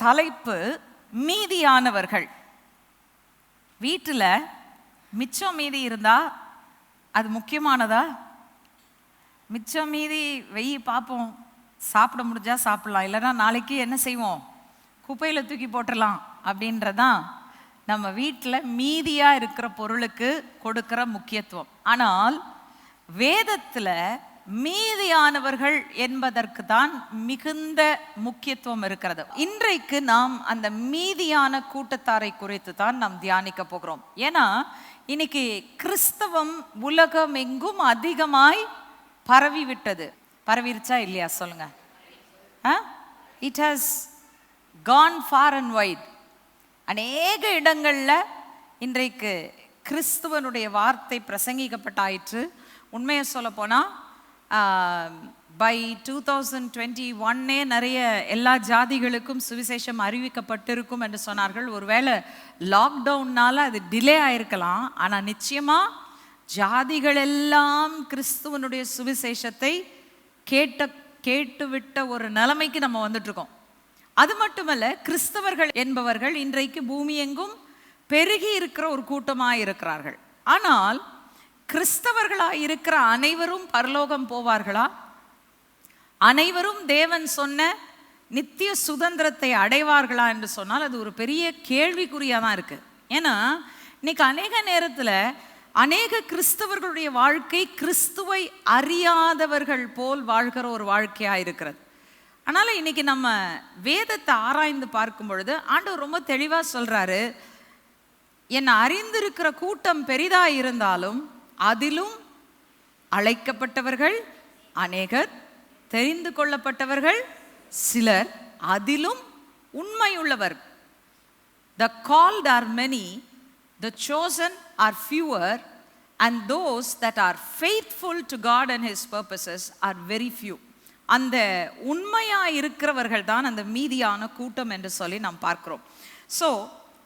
தலைப்பு மீதியானவர்கள். வீட்டில் மிச்சம் மீதி இருந்தா அது முக்கியமானதா? மிச்சம் மீதி வெய்ய பார்ப்போம், சாப்பிட முடிஞ்சா சாப்பிடலாம், இல்லைன்னா நாளைக்கு என்ன செய்வோம், குப்பையில் தூக்கி போட்டுடலாம் அப்படின்றதான் நம்ம வீட்டில் மீதியாக இருக்கிற பொருளுக்கு கொடுக்கிற முக்கியத்துவம். ஆனால் வேதத்தில் மீதியானவர்கள் என்பதற்கு தான் மிகுந்த முக்கியத்துவம் இருக்கிறது. இன்றைக்கு நாம் அந்த மீதியான கூட்டத்தாரை குறித்து தான் நாம் தியானிக்க போகிறோம். ஏன்னா இன்னைக்கு கிறிஸ்தவம் உலகம் எங்கும் அதிகமாய் பரவி விட்டது. பரவிருச்சா இல்லையா சொல்லுங்க? It has gone far and wide. அநேக இடங்களில் இன்றைக்கு கிறிஸ்துவனுடைய வார்த்தை பிரசங்கிக்கப்பட்டாயிற்று. உண்மையை சொல்ல போனால் பை 2021 நிறைய எல்லா ஜாதிகளுக்கும் சுவிசேஷம் அறிவிக்கப்பட்டிருக்கும் என்று சொன்னார்கள். ஒருவேளை லாக்டவுன்னால அது டிலே ஆயிருக்கலாம். ஆனால் நிச்சயமாக ஜாதிகள் எல்லாம் கிறிஸ்துவனுடைய சுவிசேஷத்தை கேட்டுவிட்ட ஒரு நிலைமைக்கு நம்ம வந்துட்டுருக்கோம். அது மட்டுமல்ல, கிறிஸ்தவர்கள் என்பவர்கள் இன்றைக்கு பூமி எங்கும் பெருகி இருக்கிற ஒரு கூட்டமாக இருக்கிறார்கள். ஆனால் கிறிஸ்தவர்களாக இருக்கிற அனைவரும் பரலோகம் போவார்களா? அனைவரும் தேவன் சொன்ன நித்திய சுதந்திரத்தை அடைவார்களா என்று சொன்னால் அது ஒரு பெரிய கேள்விக்குறியாக தான் இருக்குது. ஏன்னா இன்னைக்கு அநேக நேரத்தில் அநேக கிறிஸ்தவர்களுடைய வாழ்க்கை கிறிஸ்துவை அறியாதவர்கள் போல் வாழ்கிற ஒரு வாழ்க்கையாக இருக்கிறது. அதனால் இன்னைக்கு நம்ம வேதத்தை ஆராய்ந்து பார்க்கும் பொழுது ஆண்டவர் ரொம்ப தெளிவாக சொல்கிறாரு, என்னை அறிந்திருக்கிற கூட்டம் பெரிதாக இருந்தாலும் அதிலும் அழைக்கப்பட்டவர்கள் அநேகர், தெரிந்து கொள்ளப்பட்டவர்கள் சிலர், அதிலும் உண்மையுள்ளவர். The called are many, the chosen are fewer, and those that are faithful to God and His purposes are very few. அந்த உண்மையா இருக்கிறவர்கள் தான் அந்த மீதியான கூட்டம் என்று சொல்லி நாம் பார்க்கிறோம். ஸோ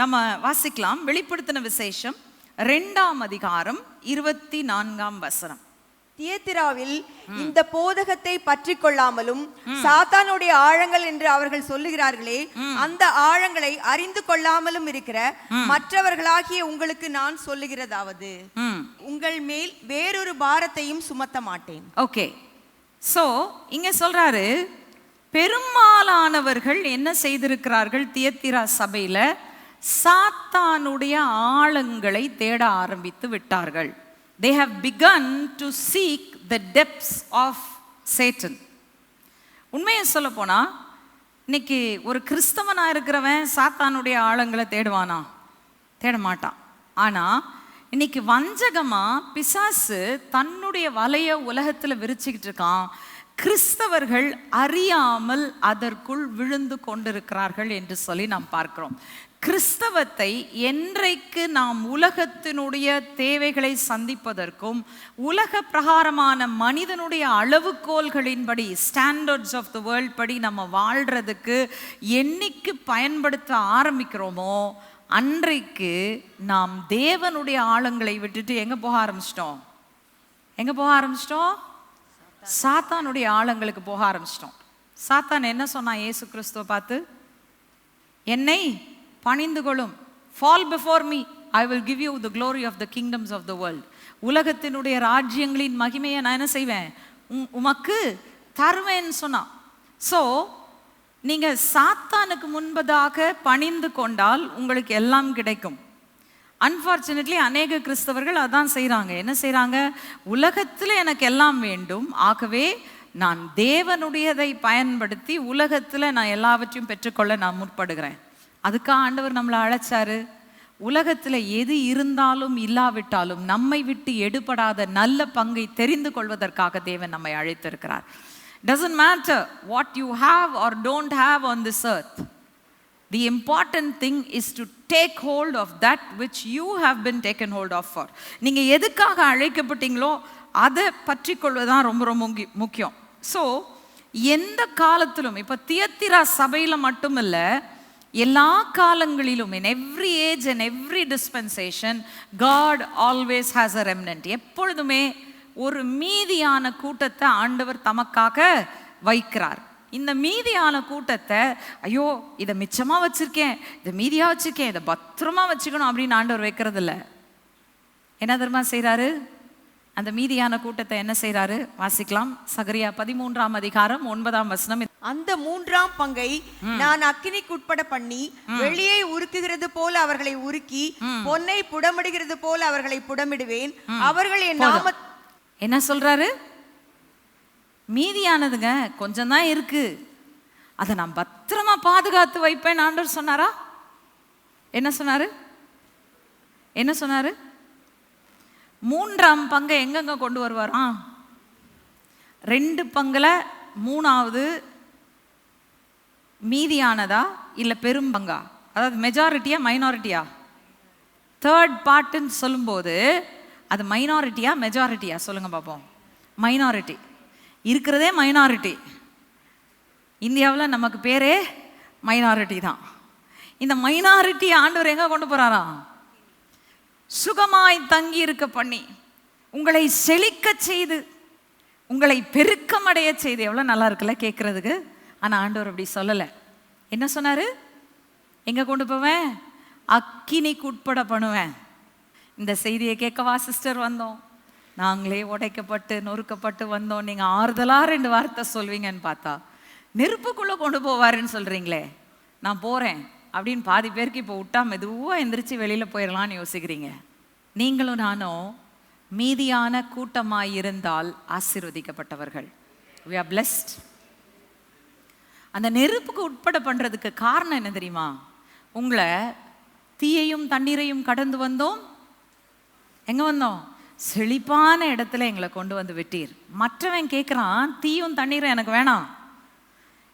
நம்ம வாசிக்கலாம். வெளிப்படுத்தின விசேஷம் 2ஆம் அதிகாரம் 24ஆம் வசனம். தியத்திராவில் இந்த போதகத்தை பற்றி கொள்ளாமலும் சாத்தானுடைய ஆழங்கள் என்று அவர்கள் சொல்லுகிறார்களே, அந்த ஆழங்களை அறிந்து கொள்ளாமலும் இருக்கிற மற்றவர்களாகிய உங்களுக்கு நான் சொல்லுகிறதாவது, உங்கள் மேல் வேறொரு பாரத்தையும் சுமத்த மாட்டேன். ஓகே, ஸோ இங்க சொல்றாரு, பெரும்பாலானவர்கள் என்ன செய்திருக்கிறார்கள்? தியத்திரா சபையில சாத்தானுடைய ஆழங்களை தேட ஆரம்பித்து விட்டார்கள். They have begun to seek the depths of Satan. உண்மையை சொல்ல போனா இன்னைக்கு ஒரு கிறிஸ்தவனா இருக்கிறவன் சாத்தானுடைய ஆழங்களை தேடுவானா? தேட மாட்டான். ஆனா இன்னைக்கு வஞ்சகமா பிசாசு தன்னுடைய வலைய உலகத்துல விரிச்சுக்கிட்டு இருக்கான். கிறிஸ்தவர்கள் அறியாமல் அதற்குள் விழுந்து கொண்டிருக்கிறார்கள் என்று சொல்லி நாம் பார்க்கிறோம். கிறிஸ்தவத்தை என்றைக்கு நாம் உலகத்தினுடைய தேவைகளை சந்திப்பதற்கும் உலக பிரகாரமான மனிதனுடைய அளவுகோல்களின்படி ஸ்டாண்டர்ட்ஸ் ஆஃப் த வேர்ல்ட் படி நம்ம வாழ்கிறதுக்கு என்னைக்கு பயன்படுத்த ஆரம்பிக்கிறோமோ அன்றைக்கு நாம் தேவனுடைய ஆழங்களை விட்டுட்டு எங்கே போக ஆரம்பிச்சிட்டோம்? சாத்தானுடைய ஆழங்களுக்கு போக ஆரம்பிச்சிட்டோம். சாத்தான் என்ன சொன்னான் இயேசு கிறிஸ்துவை பார்த்து? என்னை பணிந்து கொள்ளும், fall before me, I will give you the glory of the kingdoms of the world. உலகத்தினுடைய ராஜ்யங்களின் மகிமையை நான் என்ன செய்வேன்? உமக்கு தருவேன்னு சொன்னான். ஸோ நீங்கள் சாத்தானுக்கு முன்பதாக பணிந்து கொண்டால் உங்களுக்கு எல்லாம் கிடைக்கும். அன்ஃபார்ச்சுனேட்லி அநேக கிறிஸ்தவர்கள் அதான் செய்கிறாங்க. என்ன செய்கிறாங்க? உலகத்தில் எனக்கு எல்லாம் வேண்டும், ஆகவே நான் தேவனுடையதை பயன்படுத்தி உலகத்தில் நான் எல்லாவற்றையும் பெற்றுக்கொள்ள நான் முற்படுகிறேன். அதுக்காக ஆண்டவர் நம்மளை அழைச்சாரு. உலகத்தில் எது இருந்தாலும் இல்லாவிட்டாலும் நம்மை விட்டு எடுபடாத நல்ல பங்கை தெரிந்து கொள்வதற்காக தேவன் நம்மை அழைத்திருக்கிறார். Doesn't matter what you have or don't have on this earth. The important thing is to take hold of that which you have been taken hold of for. நீங்கள் எதுக்காக அழைக்கப்பட்டீங்களோ அதை பற்றி கொள்வதுதான் ரொம்ப ரொம்ப முக்கியம். ஸோ எந்த காலத்திலும், இப்போ தியத்திரா சபையில் மட்டுமில்ல, எல்லா காலங்களிலும், in every age and every dispensation, God always has a remnant. எப்பொழுதுமே ஒரு மீதியான கூட்டத்தை ஆண்டவர் தமக்காக வைக்கிறார். இந்த மீதியான கூட்டத்தை ஐயோ இதை மிச்சமா வச்சிருக்கேன், இதை மீதியா வச்சிருக்கேன், இதை பத்திரமா வச்சுக்கணும் அப்படின்னு ஆண்டவர் வைக்கிறது இல்லை. என்ன தெரியுமா செய்றாரு? அந்த மீதியான கூட்டத்தை என்ன செய்றாரு? வாசிக்கலாம். சகரியா 13ஆம் அதிகாரம் 9ஆம் வசனம். அந்த 3ஆம் பங்கை நான் அக்கினிக்கு உட்பட பண்ணி வெளியை உருக்குகிறது போல அவர்களை உருக்கி பொன்னை புடமிடுகிறது போல அவர்களை புடமிடுவேன். அவர்கள் என் நாம என்ன சொல்றாரு? மீதியானதுங்க கொஞ்சம் தான் இருக்கு, அதை நான் பத்திரமா பாதுகாத்து வைப்பேன் ஆண்டவர் சொன்னாரா? என்ன சொன்னாரு? என்ன சொன்னாரு? 3ஆம் பங்கை எங்கெங்க கொண்டு வருவாராம்? 2 பங்குல 3ஆவது மீதியானதா இல்ல பெரும் பங்கா? அதாவது மெஜாரிட்டியா மைனாரிட்டியா? 3rd பார்ட்னு சொல்லும்போது அது மைனாரிட்டியா மெஜாரிட்டியா? சொல்லுங்க பார்ப்போம். மைனாரிட்டி. இருக்கிறதே மைனாரிட்டி. இந்தியாவில் நமக்கு பேரே மைனாரிட்டி தான். இந்த மைனாரிட்டி ஆண்டவர் எங்க கொண்டு போறாராம்? சுகமாய் தங்கி இருக்க பண்ணி, உங்களை செழிக்க செய்து, உங்களை பெருக்கமடைய செய்து. எவ்வளோ நல்லா இருக்குல்ல கேட்கறதுக்கு. ஆனால் ஆண்டவர் அப்படி சொல்லலை. என்ன சொன்னாரு? எங்க கொண்டு போவேன்? அக்கினிக்கு உட்பட பண்ணுவேன். இந்த செய்தியை கேட்கவா சிஸ்டர் வந்தோம்? நாங்களே உடைக்கப்பட்டு நொறுக்கப்பட்டு வந்தோம். நீங்கள் ஆறுதலா 2 வார்த்தை சொல்வீங்கன்னு பார்த்தா நெருப்புக்குள்ளே கொண்டு போவாருன்னு சொல்கிறீங்களே. நான் போகிறேன் அப்படின்னு பாதி பேருக்கு இப்போ விட்டா மெதுவாக எந்திரிச்சு வெளியில் போயிடலான்னு யோசிக்கிறீங்க. நீங்களும் நானும் மீதியான கூட்டமாய் இருந்தால் ஆசீர்வதிக்கப்பட்டவர்கள். we are blessed. அந்த நெருப்புக்கு உட்பட பண்ணுறதுக்கு காரணம் என்ன தெரியுமா? உங்களை தீயையும் தண்ணீரையும் கடந்து வந்தோம். எங்கே வந்தோம்? செழிப்பான இடத்துல எங்களை கொண்டு வந்து விட்டீர். மற்றவன் கேட்குறான், தீயும் தண்ணீரும் எனக்கு வேணாம்,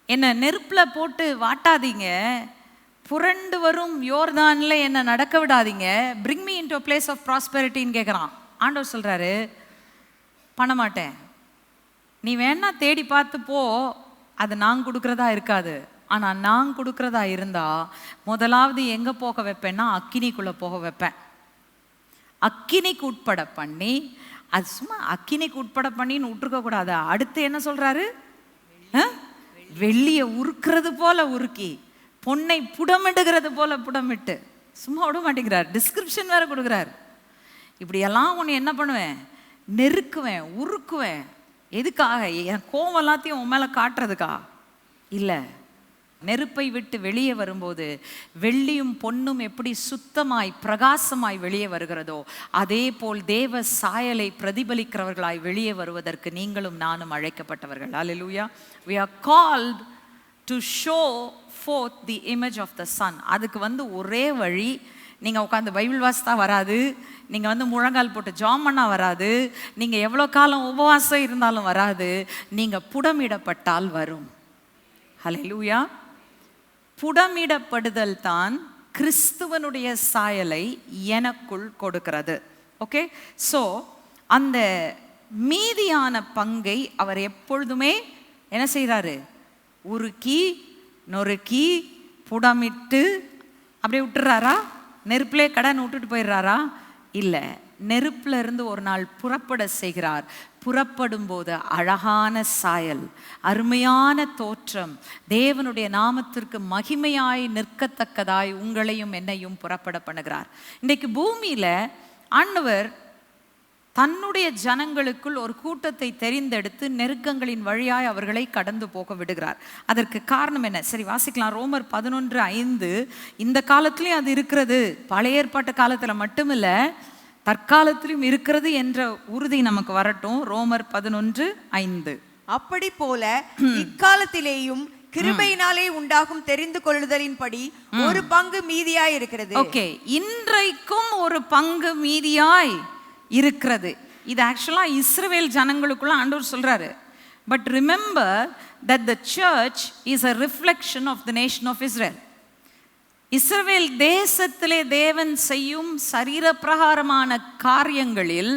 என்னை நெருப்பில் போட்டு வாட்டாதீங்க, புரண்டு வரும் யோர்தான்ல என்ன நடக்க விடாதீங்க, bring me into a place of prosperity-ன்னு கேட்குறான். ஆண்டவர் சொல்கிறாரு, பண்ண மாட்டேன். நீ வேணா தேடி பார்த்து போ, அது நான் கொடுக்குறதா இருக்காது. ஆனால் நான் கொடுக்குறதா இருந்தா முதலாவது எங்கே போக வைப்பேன்னா அக்கினிக்குள்ளே போக வைப்பேன். அக்கினிக்கு உட்பட பண்ணி, அது சும்மா அக்கினிக்கு உட்பட பண்ணின்னு விட்டுருக்க கூடாது. அடுத்து என்ன சொல்றாரு? வெள்ளியை உருக்குறது போல உருக்கி, பொன்னை புடமிடுகிறது போல புடமிட்டு. சும்மா விட மாட்டேங்கிறார், டிஸ்கிரிப்ஷன் வேற கொடுக்குறார். இப்படியெல்லாம் உன்னை என்ன பண்ணுவேன்? நெருக்குவேன், உருக்குவேன். எதுக்காக? என் கோவம் எல்லாத்தையும் உன் மேலே காட்டுறதுக்கா? இல்லை. நெருப்பை விட்டு வெளியே வரும்போது வெள்ளியும் பொன்னும் எப்படி சுத்தமாய் பிரகாசமாய் வெளியே வருகிறதோ அதே போல் தேவ சாயலை பிரதிபலிக்கிறவர்களாய் வெளியே வருவதற்கு நீங்களும் நானும் அழைக்கப்பட்டவர்கள். அல்லேலூயா. we are called to show forth the image of the sun. அதுக்கு ஒரே வழி, நீங்கள் உட்காந்து பைபிள் வாசித்தா வராது, நீங்கள் முழங்கால் போட்டு ஜாம் பண்ணா வராது, நீங்கள் எவ்வளோ காலம் உபவாசம் இருந்தாலும் வராது, நீங்கள் புடமிடப்பட்டால் வரும். அல்லேலூயா. புடமிடப்படுதல் தான் கிறிஸ்துவனுடைய சாயலை எனக்குள் கொடுக்கிறது. ஓகே. ஸோ அந்த மீதியான பங்கை அவர் எப்பொழுதுமே என்ன செய்கிறாரு? உருக்கி நொறுக்கி புடமிட்டு அப்படியே விட்டுறாரா? நெருப்பிலே கடன் விட்டுட்டு போயிடுறாரா? இல்லை. நெருப்புல இருந்து ஒரு நாள் புறப்பட செய்கிறார். புறப்படும் போது அழகான சாயல், அருமையான தோற்றம், தேவனுடைய நாமத்திற்கு மகிமையாய் நிற்கத்தக்கதாய் உங்களையும் என்னையும் புறப்பட பண்ணுகிறார். இன்றைக்கு பூமியில ஆண்டவர் தன்னுடைய ஜனங்களுக்குள் ஒரு கூட்டத்தை தெரிந்தெடுத்து நெருக்கங்களின் வழியாய் அவர்களை கடந்து போக விடுகிறார். அதற்கு காரணம் என்ன? சரி வாசிக்கலாம். ரோமர் 11:5. இந்த காலத்திலையும் அது இருக்கிறது, பழைய ஏற்பாட்டு காலத்துல மட்டுமில்ல தற்காலத்திலும் இருக்கிறது என்ற உறுதி நமக்கு வரட்டும். ரோமர் 11:5. அப்படி போல இக்காலத்திலேயும் கிருபையினாலே உண்டாகும் தெரிந்து கொள்ளுதலின்படி ஒரு பங்கு மீதியாய் இருக்கிறது. ஓகே, இன்றைக்கும் ஒரு பங்கு மீதியாய் இருக்கிறது. இது ஆக்சுவலா இஸ்ரவேல் ஜனங்களுக்குள்ள ஆண்டவர் சொல்றாரு. But remember that the church is a reflection of the nation of Israel. இஸ்ரவேல் தேசத்திலே தேவன் செய்யும் சரீர பிரகாரமான காரியங்களில்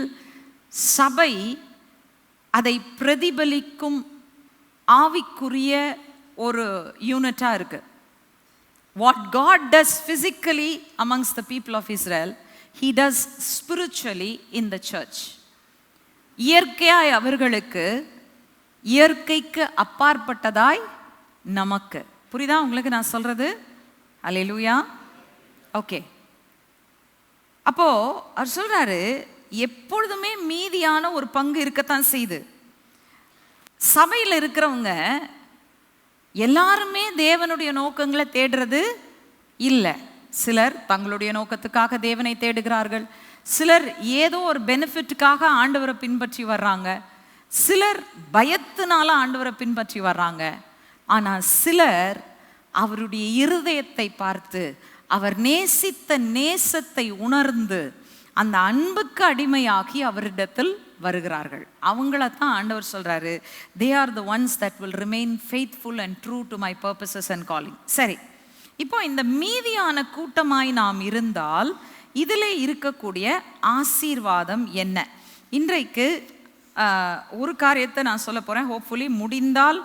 சபை அதை பிரதிபலிக்கும் ஆவிக்குரிய ஒரு யூனிட்டா இருக்கு. What God does physically amongst the people of Israel, He does spiritually in the church. இயற்கையாய் அவர்களுக்கு இயற்கைக்கு அப்பாற்பட்டதாய் நமக்கு. புரியுதா உங்களுக்கு நான் சொல்றது? அல்லேலூயா. ஓகே, அப்போ அவர் சொல்றாரு எப்பொழுதுமே மீதியான ஒரு பங்கு இருக்கத்தான் செய்யுது. சபையில் இருக்கிறவங்க எல்லாருமே தேவனுடைய நோக்கங்களை தேடுறது இல்லை. சிலர் தங்களுடைய நோக்கத்துக்காக தேவனை தேடுகிறார்கள், சிலர் ஏதோ ஒரு பெனிஃபிட்டுக்காக ஆண்டவரை பின்பற்றி வர்றாங்க, சிலர் பயத்தினால ஆண்டவரை பின்பற்றி வர்றாங்க. ஆனால் சிலர் அவருடைய இருதயத்தை பார்த்து அவர் நேசித்த நேசத்தை உணர்ந்து அந்த அன்புக்கு அடிமையாகி அவரிடத்தில் வருகிறார்கள். அவங்களத்தான் ஆண்டவர் சொல்றாரு, they are the ones that will remain faithful and true to my purposes and calling. சரி, இப்போ இந்த மீதியான கூட்டமாய் நாம் இருந்தால் இதில் இருக்கக்கூடிய ஆசீர்வாதம் என்ன? இன்றைக்கு ஒரு காரியத்தை நான் சொல்ல போகிறேன். ஹோப்ஃபுல்லி முடிந்தால்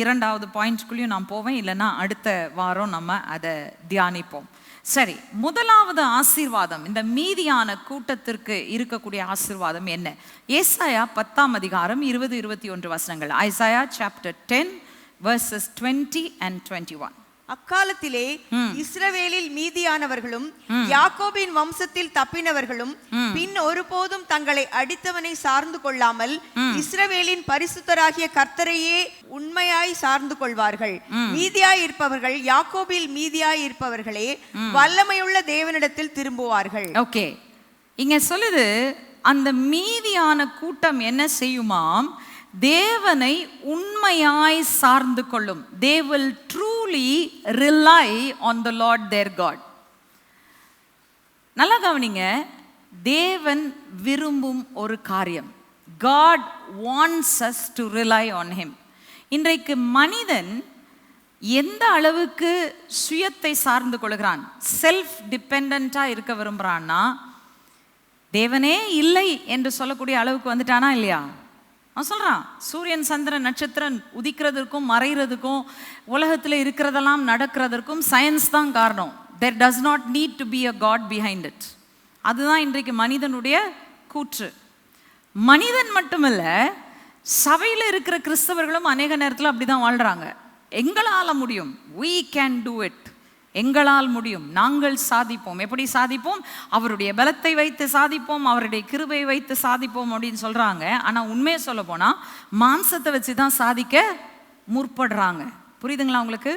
2வது பாயிண்ட்குள்ளேயும் நான் போவேன், இல்லைன்னா அடுத்த வாரம் நம்ம அதை தியானிப்போம். சரி, முதலாவது ஆசீர்வாதம், இந்த மீதியான கூட்டத்திற்கு இருக்கக்கூடிய ஆசீர்வாதம் என்ன? ஏசாயா 10ஆம் அதிகாரம் 20-21 வசனங்கள். Isaiah chapter 10 verses 20 and 21. அக்காலத்திலே இஸ்ரவேலில் மீதியானவர்களும் யாக்கோபின் வம்சத்தில் தப்பினவர்களும் பின் ஒருபோதும் தங்களை அடித்தவனை சார்ந்து கொள்ளாமல் இஸ்ரவேலின் பரிசுத்தராகிய கர்த்தரையே உண்மையாய் சார்ந்து கொள்வார்கள். மீதியாய் இருப்பவர்கள், யாக்கோபில் மீதியாய் இருப்பவர்களே வல்லமையுள்ள தேவனிடத்தில் திரும்புவார்கள். ஓகே, இங்க சொல்லுது அந்த மீதியான கூட்டம் என்ன செய்யுமாம்? தேவனை உண்மையாய் சார்ந்து கொள்ளும். They will truly rely on the Lord their God. நல்லா கவனிங்க, தேவன் விரும்பும் ஒரு காரியம். God wants us to rely on him. இன்றைக்கு மனிதன் எந்த அளவுக்கு சுயத்தை சார்ந்து கொள்கிறான், செல்ஃப் டிபெண்டண்டா இருக்க விரும்புறான்னா, தேவனே இல்லை என்று சொல்லக்கூடிய அளவுக்கு வந்துட்டானா இல்லையா? அவன் சொல்கிறான், சூரியன் சந்திரன் நட்சத்திரம் உதிக்கிறதுக்கும் மறைகிறதுக்கும் உலகத்தில் இருக்கிறதெல்லாம் நடக்கிறதற்கும் சயின்ஸ் தான் காரணம். there does not need to be a God behind it. அதுதான் இன்றைக்கு மனிதனுடைய கூற்று. மனிதன் மட்டுமல்ல, சபையில் இருக்கிற கிறிஸ்தவர்களும் அநேக நேரத்தில் அப்படி தான் வாழ்கிறாங்க. எங்களால் முடியும், we can do it, எங்களால் முடியும், நாங்கள் சாதிப்போம். எப்படி சாதிப்போம்? அவருடைய பலத்தை வைத்து சாதிப்போம், அவருடைய கிருபையை வைத்து சாதிப்போம் அப்படின்னு சொல்கிறாங்க. ஆனால் உண்மையை சொல்ல போனால் மாம்சத்தை வச்சு தான் சாதிக்க முற்படுறாங்க. புரியுதுங்களா உங்களுக்கு?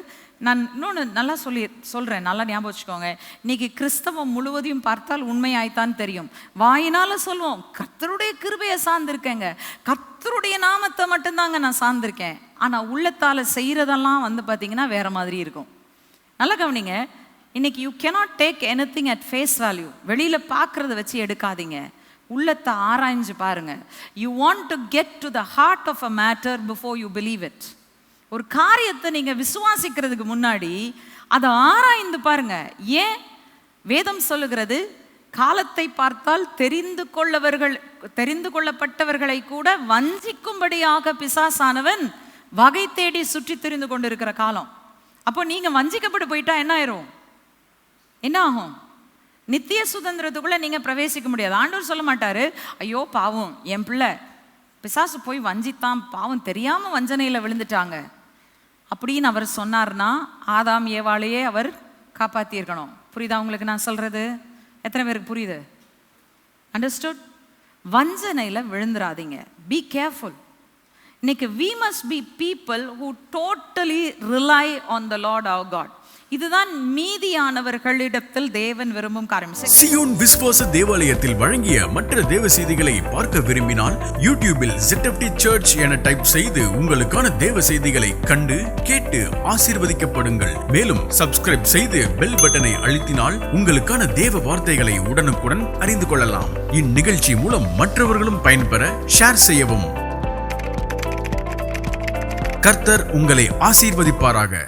நான் இன்னொன்று நல்லா சொல்கிறேன், நல்லா ஞாபகம் வச்சுக்கோங்க. இன்னைக்கு கிறிஸ்தவம் முழுவதையும் பார்த்தால் உண்மையாய்த்தான் தெரியும். வாயினால் சொல்லுவோம் கர்த்தருடைய கிருபையை சார்ந்திருக்கேங்க, கர்த்தருடைய நாமத்தை மட்டும்தாங்க நான் சார்ந்திருக்கேன். ஆனால் உள்ளத்தால் செய்கிறதெல்லாம் பார்த்தீங்கன்னா வேற மாதிரி இருக்கும். நல்லா கவனிங்க, இன்னைக்கு you cannot take anything at face value. வெளியில் பார்க்குறத வச்சு எடுக்காதீங்க, உள்ளத்தை ஆராய்ஞ்சு பாருங்க. You want to get to the heart of a matter before you believe it. ஒரு காரியத்தை நீங்கள் விசுவாசிக்கிறதுக்கு முன்னாடி அதை ஆராய்ந்து பாருங்க. ஏன் வேதம் சொல்லுகிறது, காலத்தை பார்த்தால் தெரிந்து கொள்ளப்பட்டவர்களை கூட வஞ்சிக்கும்படியாக பிசாசானவன் வகை தேடி சுற்றி தெரிந்து கொண்டிருக்கிற காலம். அப்போ நீங்கள் வஞ்சிக்கப்பட்டு போயிட்டா என்ன ஆயிரும்? என்ன ஆகும்? நித்திய சுதந்திரத்துக்குள்ளே நீங்கள் பிரவேசிக்க முடியாது. ஆண்டவர் சொல்ல மாட்டார், ஐயோ பாவம் என் பிள்ளை பிசாசு போய் வஞ்சித்தான், பாவம் தெரியாமல் வஞ்சனையில் விழுந்துட்டாங்க அப்படின்னு அவர் சொன்னார்னா ஆதாம் ஏவாளையே அவர் காப்பாற்றியிருக்கணும். புரியுதா உங்களுக்கு நான் சொல்கிறது? எத்தனை பேருக்கு புரியுது? அண்டர்ஸ்டுட்? வஞ்சனையில் விழுந்துடாதீங்க. Be careful. இன்னைக்கு we must be people who totally rely on the Lord our God. இதுதான் மீதியானவர்களிடத்தில் தேவன் விரும்பும் காரியம். சியோன் விசுவாச தேவாலயத்தில் வழங்கிய மற்ற தேவ செய்திகளை பார்க்க விரும்பினால் யூடியூபில் ZFT Church என டைப் செய்து உங்களுக்கான தேவ செய்திகளை கண்டு கேட்டு ஆசீர்வதிக்கப்படுங்கள். மேலும் சப்ஸ்கிரைப் செய்து பெல் பட்டனை அழுத்தினால் உங்களுக்கான தேவ வார்த்தைகளை உடனுக்குடன் அறிந்து கொள்ளலாம். இந்நிகழ்ச்சி மூலம் மற்றவர்களும் பயன்பெற ஷேர் செய்யவும். கர்த்தர் உங்களை ஆசீர்வதிப்பாராக.